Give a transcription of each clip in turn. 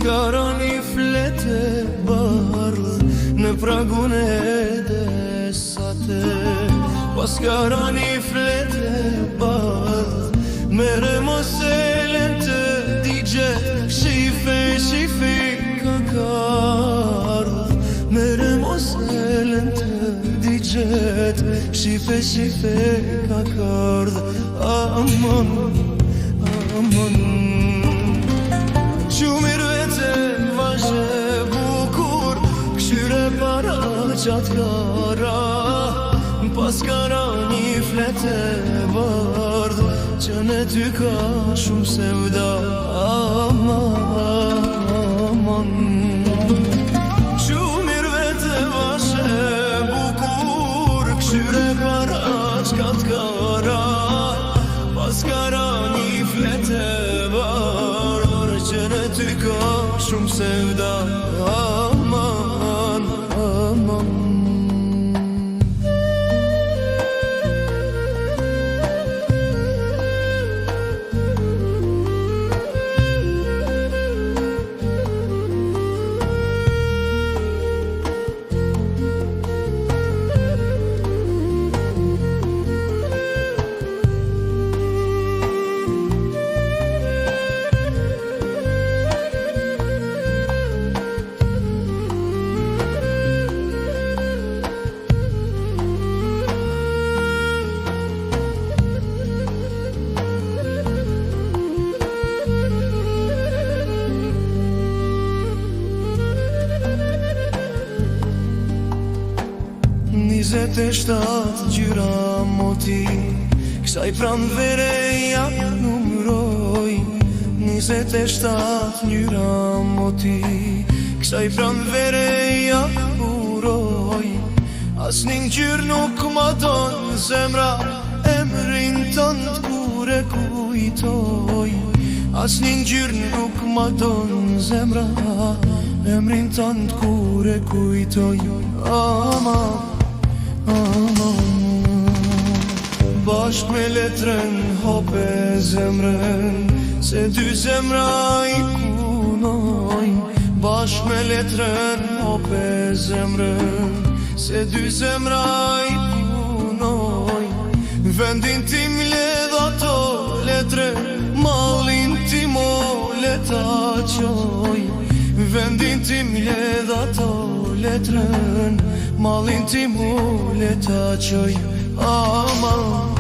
Paskara një flete bardh në pragun e desate. Paskara një flete bardh mere mos e lente digje shife ka kardh. Mere mos e lente digjet shife ka kardh. Aman, aman Shumir vete vazhe bukur këshyre para qatë kara. Paskara një flete bardh që në ty ka shumë sevda. Aman, aman Shumir vete vazhe bukur këshyre para qatë kara. Paskara një flete bardh që në ty ka shumë sevda. Aman, aman Njëzet e shtatë gjyra moti kësaj pranvere ja numroj. 27 gjyra moti kësaj pranvere ja uroj. Asnin gjyrë nuk ma don zemra emrin tënd kur e kujtoj. Asnin gjyrë nuk ma don zemra emrin tënd kur e kujtoj. Aman, bashk me letren hope zemrën se dy zemra i punojnë. Bashk me letren hope zemrën se dy zemra i punojnë. Vendin tim ledh ato letre mallin tim o leta qoj. Vendin tim ledh ato letren mallin tim o leta qoj. Aman,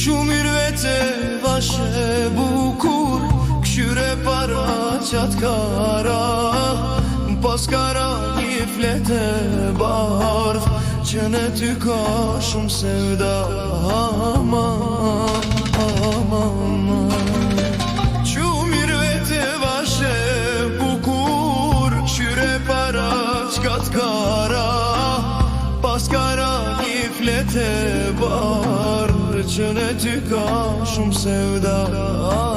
Qumir vete vashe bukur këshyre para qatë kara. Paskara një flete bardh që në ty ka shumë sevda. Aman, aman Qumir vete vashe bukur këshyre para qatë kara. Paskara një flete bardh që në ty ka shumë sevda.